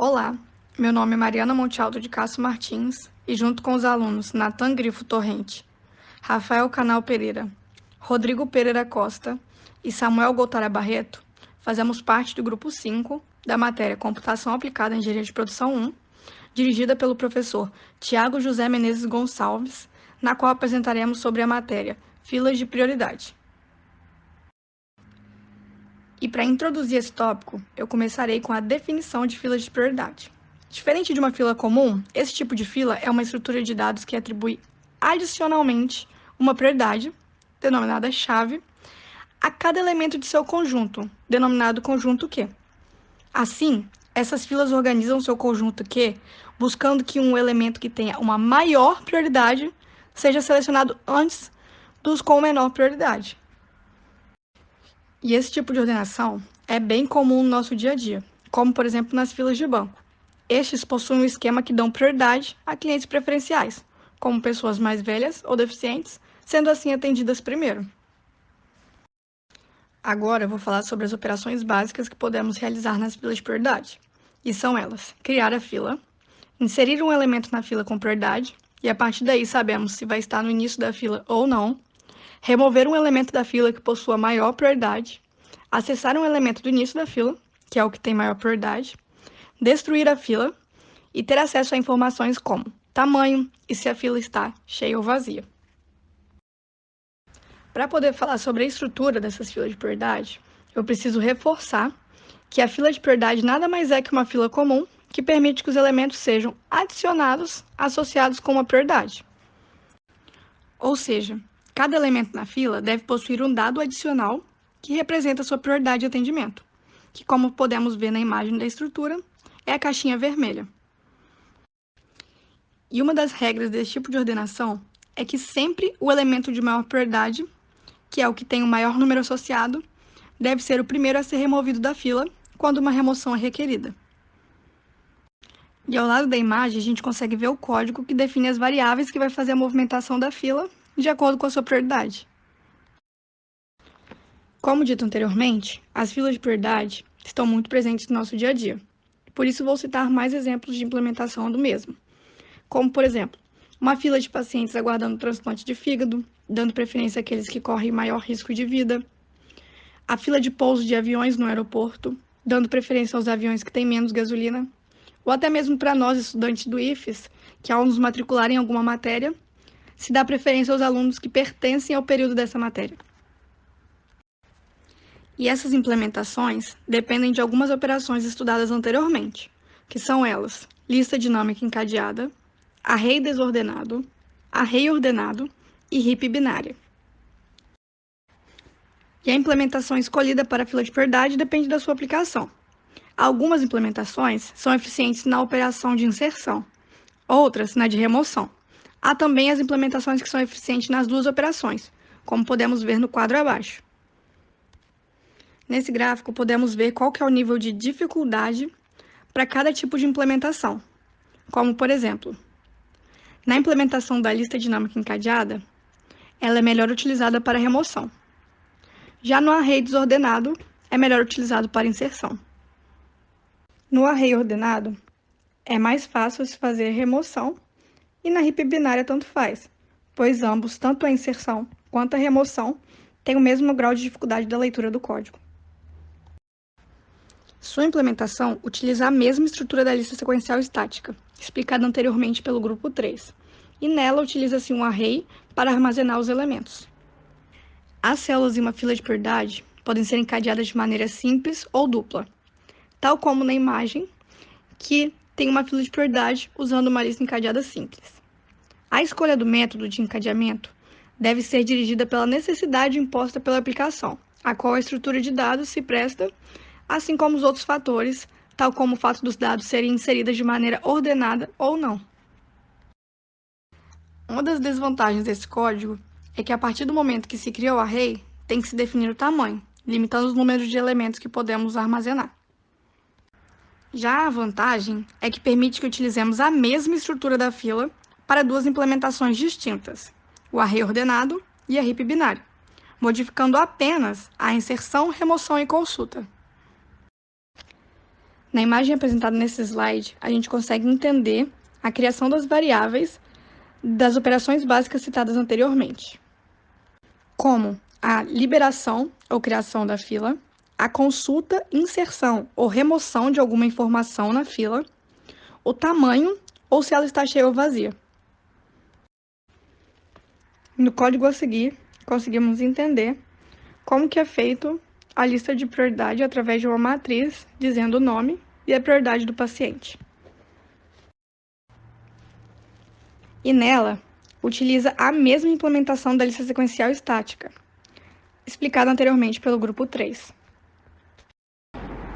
Olá, meu nome é Mariana Monte Alto de Castro Martins e junto com os alunos Natan Grifo Torrente, Rafael Canal Pereira, Rodrigo Pereira Costa e Samuel Gotara Barreto, fazemos parte do grupo 5 da matéria Computação Aplicada em Engenharia de Produção 1, dirigida pelo professor Tiago José Menezes Gonçalves, na qual apresentaremos sobre a matéria Filas de Prioridade. E para introduzir esse tópico, eu começarei com a definição de filas de prioridade. Diferente de uma fila comum, esse tipo de fila é uma estrutura de dados que atribui adicionalmente uma prioridade, denominada chave, a cada elemento de seu conjunto, denominado conjunto Q. Assim, essas filas organizam seu conjunto Q, buscando que um elemento que tenha uma maior prioridade seja selecionado antes dos com menor prioridade. E esse tipo de ordenação é bem comum no nosso dia a dia, como por exemplo nas filas de banco. Estes possuem um esquema que dão prioridade a clientes preferenciais, como pessoas mais velhas ou deficientes, sendo assim atendidas primeiro. Agora eu vou falar sobre as operações básicas que podemos realizar nas filas de prioridade. E são elas: criar a fila, inserir um elemento na fila com prioridade, e a partir daí sabemos se vai estar no início da fila ou não, remover um elemento da fila que possua maior prioridade, acessar um elemento do início da fila, que é o que tem maior prioridade, destruir a fila e ter acesso a informações como tamanho e se a fila está cheia ou vazia. Para poder falar sobre a estrutura dessas filas de prioridade, eu preciso reforçar que a fila de prioridade nada mais é que uma fila comum que permite que os elementos sejam adicionados associados com uma prioridade. Ou seja, cada elemento na fila deve possuir um dado adicional que representa sua prioridade de atendimento, que, como podemos ver na imagem da estrutura, é a caixinha vermelha. E uma das regras desse tipo de ordenação é que sempre o elemento de maior prioridade, que é o que tem o maior número associado, deve ser o primeiro a ser removido da fila quando uma remoção é requerida. E ao lado da imagem, a gente consegue ver o código que define as variáveis que vai fazer a movimentação da fila de acordo com a sua prioridade. Como dito anteriormente, as filas de prioridade estão muito presentes no nosso dia a dia. Por isso, vou citar mais exemplos de implementação do mesmo. Como, por exemplo, uma fila de pacientes aguardando transplante de fígado, dando preferência àqueles que correm maior risco de vida. A fila de pouso de aviões no aeroporto, dando preferência aos aviões que têm menos gasolina. Ou até mesmo para nós, estudantes do IFES, que ao nos matricular em alguma matéria, se dá preferência aos alunos que pertencem ao período dessa matéria. E essas implementações dependem de algumas operações estudadas anteriormente, que são elas: lista dinâmica encadeada, array desordenado, array ordenado e heap binária. E a implementação escolhida para a fila de prioridade depende da sua aplicação. Algumas implementações são eficientes na operação de inserção, outras na de remoção. Há também as implementações que são eficientes nas duas operações, como podemos ver no quadro abaixo. Nesse gráfico, podemos ver qual que é o nível de dificuldade para cada tipo de implementação, como, por exemplo, na implementação da lista dinâmica encadeada, ela é melhor utilizada para remoção. Já no array desordenado, é melhor utilizado para inserção. No array ordenado, é mais fácil se fazer remoção e na heap binária tanto faz, pois ambos, tanto a inserção quanto a remoção, têm o mesmo grau de dificuldade da leitura do código. Sua implementação utiliza a mesma estrutura da lista sequencial estática, explicada anteriormente pelo grupo 3, e nela utiliza-se um array para armazenar os elementos. As células em uma fila de prioridade podem ser encadeadas de maneira simples ou dupla, tal como na imagem, que tem uma fila de prioridade usando uma lista encadeada simples. A escolha do método de encadeamento deve ser dirigida pela necessidade imposta pela aplicação, a qual a estrutura de dados se presta, assim como os outros fatores, tal como o fato dos dados serem inseridos de maneira ordenada ou não. Uma das desvantagens desse código é que a partir do momento que se cria o array, tem que se definir o tamanho, limitando os números de elementos que podemos armazenar. Já a vantagem é que permite que utilizemos a mesma estrutura da fila para duas implementações distintas, o array ordenado e a heap binário, modificando apenas a inserção, remoção e consulta. Na imagem apresentada nesse slide, a gente consegue entender a criação das variáveis das operações básicas citadas anteriormente, como a liberação ou criação da fila, a consulta, inserção ou remoção de alguma informação na fila, o tamanho ou se ela está cheia ou vazia. No código a seguir, conseguimos entender como que é feito a lista de prioridade através de uma matriz dizendo o nome e a prioridade do paciente. E nela, utiliza a mesma implementação da lista sequencial estática, explicada anteriormente pelo grupo 3.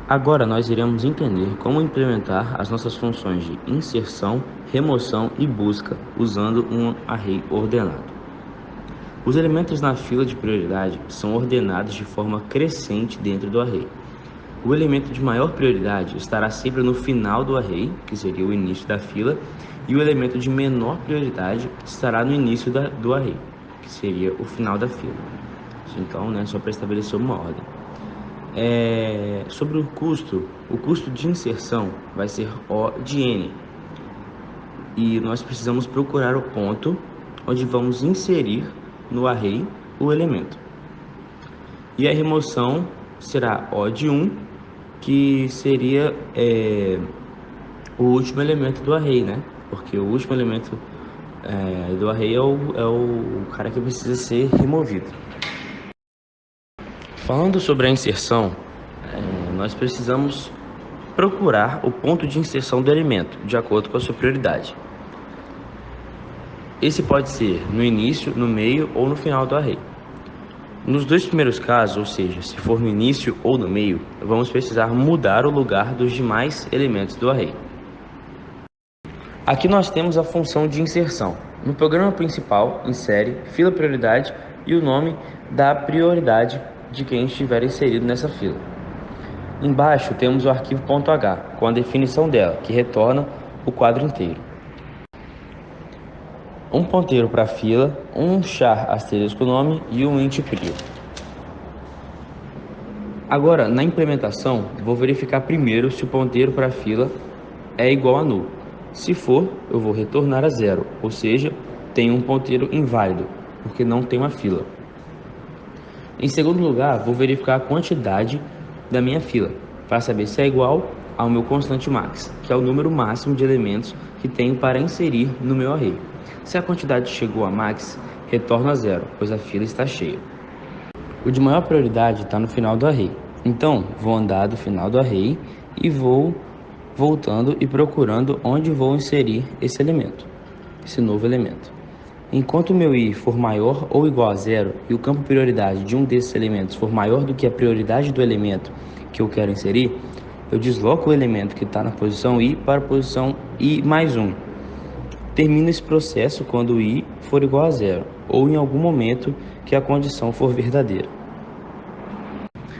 Agora nós iremos entender como implementar as nossas funções de inserção, remoção e busca usando um array ordenado. Os elementos na fila de prioridade são ordenados de forma crescente dentro do array. O elemento de maior prioridade estará sempre no final do array, que seria o início da fila, e o elemento de menor prioridade estará no início do array, que seria o final da fila. Então, só para estabelecer uma ordem. Sobre o custo de inserção vai ser O de N. E nós precisamos procurar o ponto onde vamos inserir no array o elemento. E a remoção será O de 1, que seria o último elemento do array, Porque o último elemento do array é o cara que precisa ser removido. Falando sobre a inserção, nós precisamos procurar o ponto de inserção do elemento, de acordo com a sua prioridade. Esse pode ser no início, no meio ou no final do array. Nos dois primeiros casos, ou seja, se for no início ou no meio, vamos precisar mudar o lugar dos demais elementos do array. Aqui nós temos a função de inserção. No programa principal, insere fila prioridade e o nome da prioridade de quem estiver inserido nessa fila. Embaixo temos o arquivo .h, com a definição dela, que retorna o quadro inteiro. Um ponteiro para a fila, um char asterisco nome e um int prio. Agora, na implementação, vou verificar primeiro se o ponteiro para a fila é igual a null. Se for, eu vou retornar a 0, ou seja, tenho um ponteiro inválido, porque não tem uma fila. Em segundo lugar, vou verificar a quantidade da minha fila, para saber se é igual ao meu constante max, que é o número máximo de elementos que tenho para inserir no meu array. Se a quantidade chegou a max, retorno a 0, pois a fila está cheia. O de maior prioridade está no final do array, então vou andar do final do array e vou voltando e procurando onde vou inserir esse elemento, esse novo elemento. Enquanto o meu i for maior ou igual a 0 e o campo prioridade de um desses elementos for maior do que a prioridade do elemento que eu quero inserir, eu desloco o elemento que está na posição i para a posição i mais 1. Termino esse processo quando o i for igual a 0 ou em algum momento que a condição for verdadeira.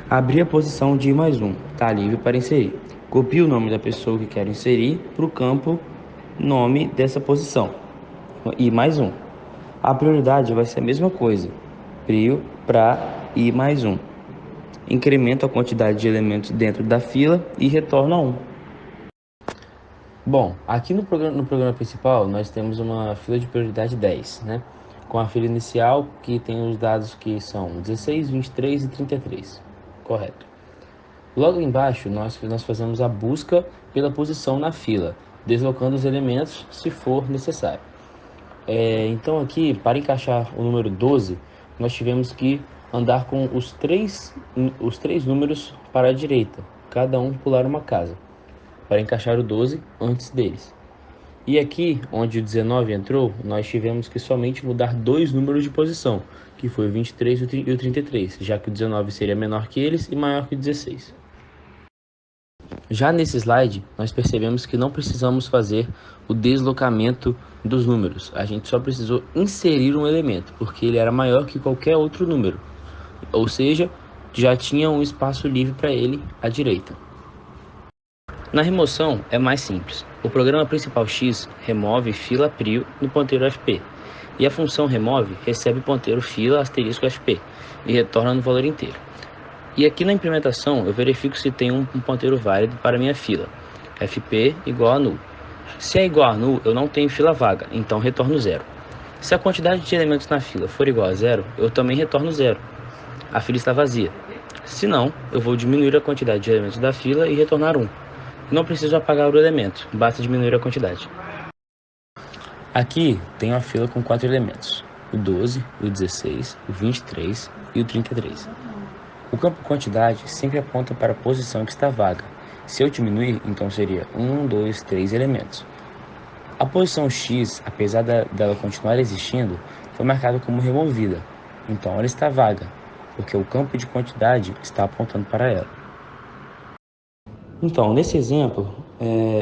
Abri a posição de i mais 1, está livre para inserir. Copio o nome da pessoa que quero inserir para o campo nome dessa posição, i mais 1. A prioridade vai ser a mesma coisa, prio para i mais 1. Incremento a quantidade de elementos dentro da fila e retorno a 1. Bom, aqui no programa principal nós temos uma fila de prioridade 10, com a fila inicial que tem os dados que são 16, 23 e 33, correto. Logo embaixo nós fazemos a busca pela posição na fila, deslocando os elementos se for necessário. Então aqui, para encaixar o número 12, nós tivemos que andar com os três números para a direita, cada um pular uma casa, para encaixar o 12 antes deles. E aqui, onde o 19 entrou, nós tivemos que somente mudar dois números de posição, que foi o 23 e o 33, já que o 19 seria menor que eles e maior que o 16. Já nesse slide, nós percebemos que não precisamos fazer o deslocamento dos números. A gente só precisou inserir um elemento, porque ele era maior que qualquer outro número. Ou seja, já tinha um espaço livre para ele à direita. Na remoção é mais simples. O programa principal X remove fila prio no ponteiro fp. E a função remove recebe o ponteiro fila asterisco fp e retorna no valor inteiro. E aqui na implementação eu verifico se tem um ponteiro válido para minha fila, fp igual a null. Se é igual a null, eu não tenho fila vaga, então retorno zero. Se a quantidade de elementos na fila for igual a zero, eu também retorno zero. A fila está vazia. Se não, eu vou diminuir a quantidade de elementos da fila e retornar 1. Não preciso apagar o elemento, basta diminuir a quantidade. Aqui tem uma fila com 4 elementos, o 12, o 16, o 23 e o 33. O campo quantidade sempre aponta para a posição que está vaga. Se eu diminuir, então seria 1, 2, 3 elementos. A posição X, apesar dela continuar existindo, foi marcada como removida, então ela está vaga, porque o campo de quantidade está apontando para ela. Então, nesse exemplo,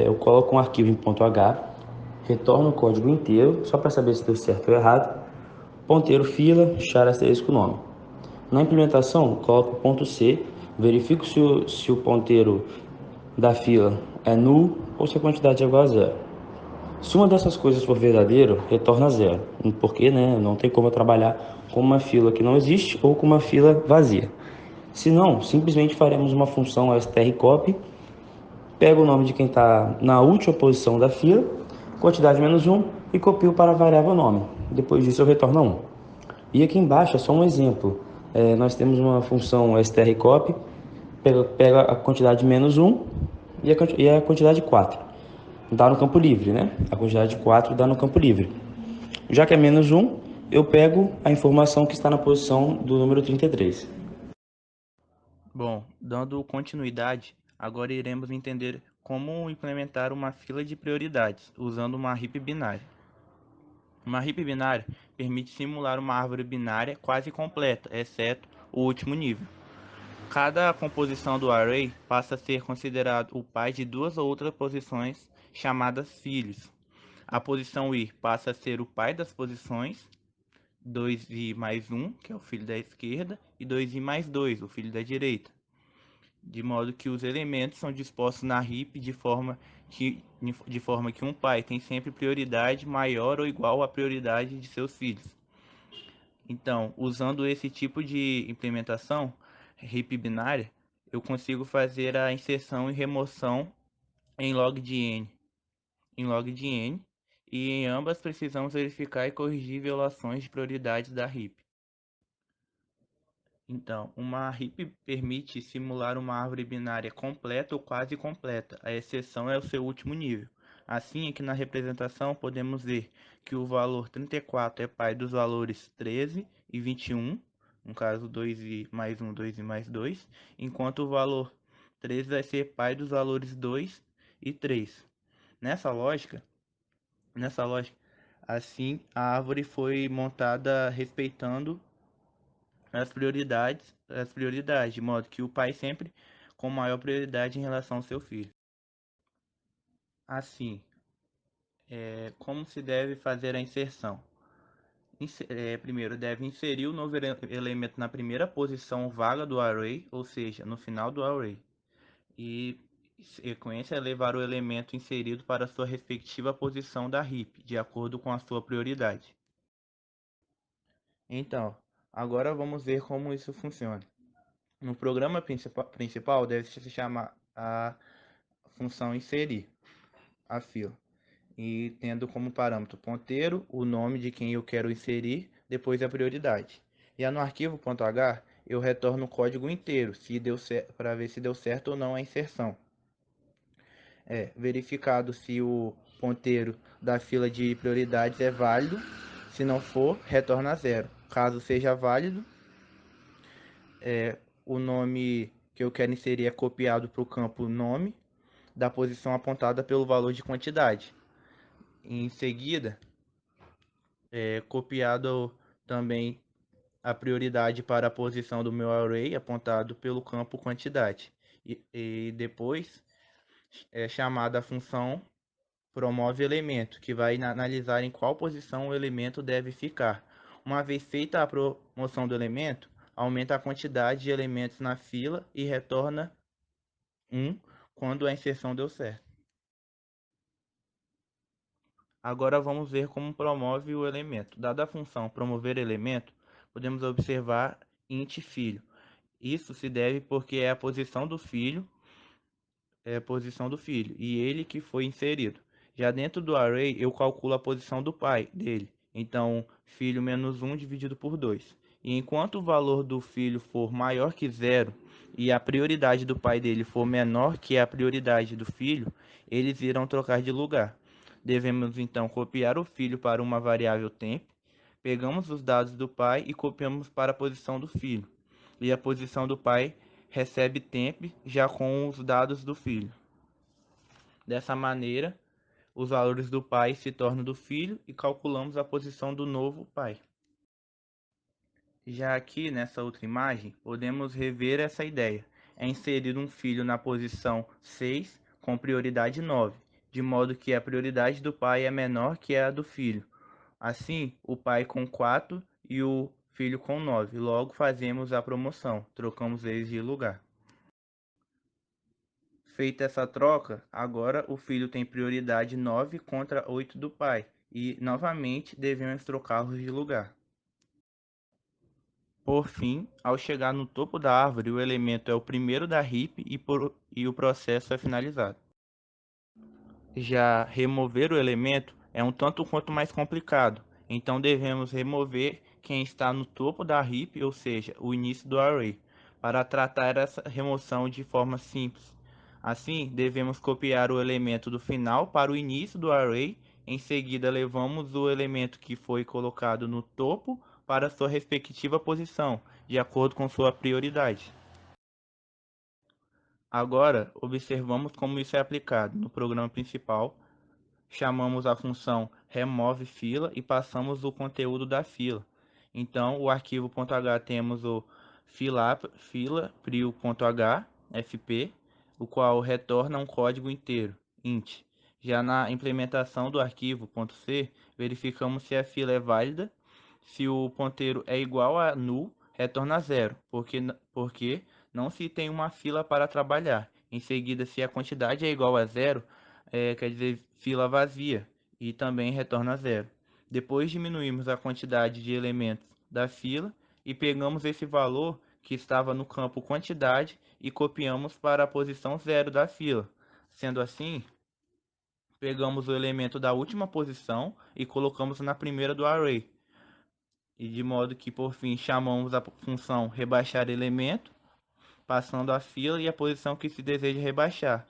eu coloco um arquivo em .h, retorno o código inteiro, só para saber se deu certo ou errado, ponteiro fila, char asterisco nome. Na implementação, coloco ponto .c, verifico se o ponteiro da fila é null ou se a quantidade é igual a zero. Se uma dessas coisas for verdadeiro, retorna zero, porque não tem como eu trabalhar com uma fila que não existe ou com uma fila vazia. Se não, simplesmente faremos uma função strcopy, pego o nome de quem está na última posição da fila, quantidade menos 1, e copio para a variável nome. Depois disso eu retorno 1. E aqui embaixo é só um exemplo. Nós temos uma função strcopy, pega a quantidade menos 1 e a quantidade 4. Dá no campo livre, né? A quantidade de 4 dá no campo livre. Já que é menos 1, eu pego a informação que está na posição do número 33. Bom, dando continuidade, agora iremos entender como implementar uma fila de prioridades usando uma heap binária. Uma heap binária permite simular uma árvore binária quase completa, exceto o último nível. Cada composição do array passa a ser considerado o pai de duas ou outras posições chamadas filhos. A posição i passa a ser o pai das posições 2i mais 1, que é o filho da esquerda, e 2i mais 2, o filho da direita, de modo que os elementos são dispostos na heap de forma que um pai tem sempre prioridade maior ou igual à prioridade de seus filhos. Então, usando esse tipo de implementação, heap binária, eu consigo fazer a inserção e remoção em log de n, e em ambas precisamos verificar e corrigir violações de prioridade da heap. Então, uma heap permite simular uma árvore binária completa ou quase completa, a exceção é o seu último nível. Assim, aqui na representação podemos ver que o valor 34 é pai dos valores 13 e 21, no caso 2i mais 1, 2i mais 2, enquanto o valor 13 vai ser pai dos valores 2 e 3. Nessa lógica, assim a árvore foi montada respeitando as prioridades, de modo que o pai sempre com maior prioridade em relação ao seu filho. Assim, como se deve fazer a inserção? Primeiro, deve inserir o novo elemento na primeira posição vaga do array, ou seja, no final do array. E, em sequência, levar o elemento inserido para sua respectiva posição da heap, de acordo com a sua prioridade. Então, agora vamos ver como isso funciona. No programa principal deve se chamar a função inserir a fila, e tendo como parâmetro ponteiro, o nome de quem eu quero inserir, depois a prioridade. E no arquivo .h eu retorno o código inteiro, para ver se deu certo ou não a inserção. Verificado se o ponteiro da fila de prioridades é válido, se não for, retorna zero. Caso seja válido, o nome que eu quero inserir é copiado para o campo nome da posição apontada pelo valor de quantidade. Em seguida, é copiado também a prioridade para a posição do meu array apontado pelo campo quantidade. E depois é chamada a função promove elemento, que vai analisar em qual posição o elemento deve ficar. Uma vez feita a promoção do elemento, aumenta a quantidade de elementos na fila e retorna 1 quando a inserção deu certo. Agora vamos ver como promove o elemento. Dada a função promover elemento, podemos observar int filho. Isso se deve porque é a posição do filho, e ele que foi inserido. Já dentro do array, eu calculo a posição do pai dele. Então, filho menos 1 dividido por 2. E enquanto o valor do filho for maior que zero e a prioridade do pai dele for menor que a prioridade do filho, eles irão trocar de lugar. Devemos então copiar o filho para uma variável temp, pegamos os dados do pai e copiamos para a posição do filho. E a posição do pai recebe temp já com os dados do filho. Dessa maneira, os valores do pai se tornam do filho e calculamos a posição do novo pai. Já aqui nessa outra imagem, podemos rever essa ideia. É inserir um filho na posição 6 com prioridade 9, de modo que a prioridade do pai é menor que a do filho. Assim, o pai com 4 e o filho com 9. Logo fazemos a promoção, trocamos eles de lugar. Feita essa troca, agora o filho tem prioridade 9 contra 8 do pai, e novamente devemos trocá-los de lugar. Por fim, ao chegar no topo da árvore, o elemento é o primeiro da heap e o processo é finalizado. Já remover o elemento é um tanto quanto mais complicado, então devemos remover quem está no topo da heap, ou seja, o início do array, para tratar essa remoção de forma simples. Assim, devemos copiar o elemento do final para o início do array, em seguida levamos o elemento que foi colocado no topo para sua respectiva posição, de acordo com sua prioridade. Agora, observamos como isso é aplicado no programa principal. Chamamos a função removeFila e passamos o conteúdo da fila. Então, o arquivo .h temos o fila.prio.h, fp, o qual retorna um código inteiro, int. Já na implementação do arquivo .c, verificamos se a fila é válida. Se o ponteiro é igual a null, retorna zero, porque não se tem uma fila para trabalhar. Em seguida, se a quantidade é igual a zero, quer dizer fila vazia, e também retorna zero. Depois diminuímos a quantidade de elementos da fila e pegamos esse valor que estava no campo quantidade e copiamos para a posição zero da fila. Sendo assim, pegamos o elemento da última posição e colocamos na primeira do array. E de modo que, por fim, chamamos a função rebaixar elemento, passando a fila e a posição que se deseja rebaixar.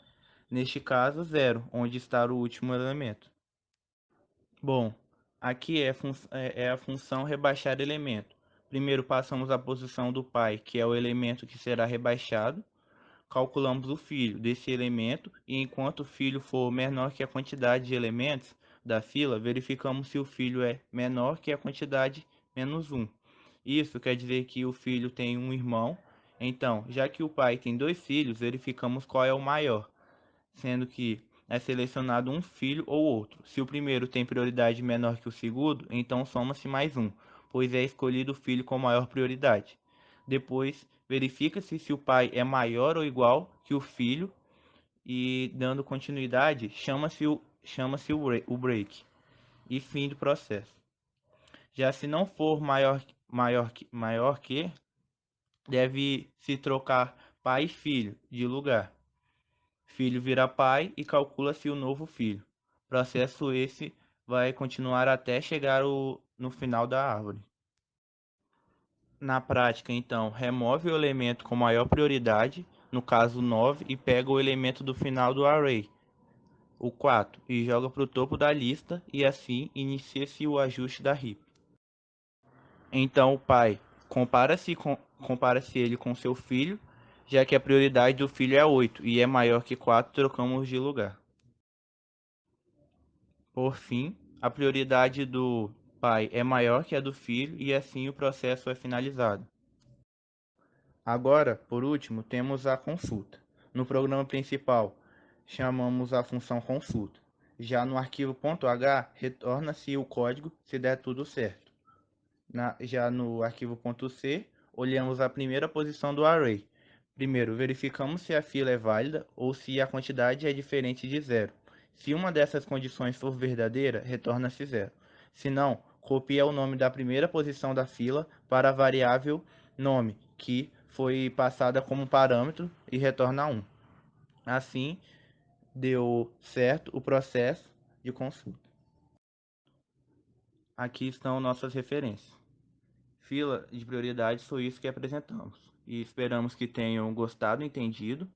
Neste caso, zero, onde está o último elemento. Bom, aqui é a função rebaixar elemento. Primeiro passamos a posição do pai, que é o elemento que será rebaixado. Calculamos o filho desse elemento e enquanto o filho for menor que a quantidade de elementos da fila, verificamos se o filho é menor que a quantidade menos 1. Isso quer dizer que o filho tem um irmão. Então, já que o pai tem dois filhos, verificamos qual é o maior, sendo que é selecionado um filho ou outro. Se o primeiro tem prioridade menor que o segundo, então soma-se mais um, pois é escolhido o filho com maior prioridade. Depois, verifica-se se o pai é maior ou igual que o filho e, dando continuidade, chama-se o break e fim do processo. Já se não for maior que, deve se trocar pai e filho de lugar. Filho vira pai e calcula-se o novo filho. Processo esse vai continuar até chegar no final da árvore. Na prática, então, remove o elemento com maior prioridade, no caso 9, e pega o elemento do final do array, o 4, e joga para o topo da lista, e assim inicia-se o ajuste da heap. Então o pai compara-se ele com seu filho, já que a prioridade do filho é 8 e é maior que 4, trocamos de lugar. Por fim, a prioridade do pai é maior que a do filho e assim o processo é finalizado. Agora, por último, temos a consulta. No programa principal, chamamos a função consulta. Já no arquivo .h, retorna-se o código se der tudo certo. Já no arquivo .c, olhamos a primeira posição do array. Primeiro, verificamos se a fila é válida ou se a quantidade é diferente de zero. Se uma dessas condições for verdadeira, retorna-se zero. Se não, copia o nome da primeira posição da fila para a variável nome, que foi passada como parâmetro e retorna 1. Assim, deu certo o processo de consulta. Aqui estão nossas referências. Fila de prioridade foi isso que apresentamos. E esperamos que tenham gostado e entendido.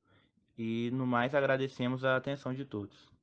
E no mais agradecemos a atenção de todos.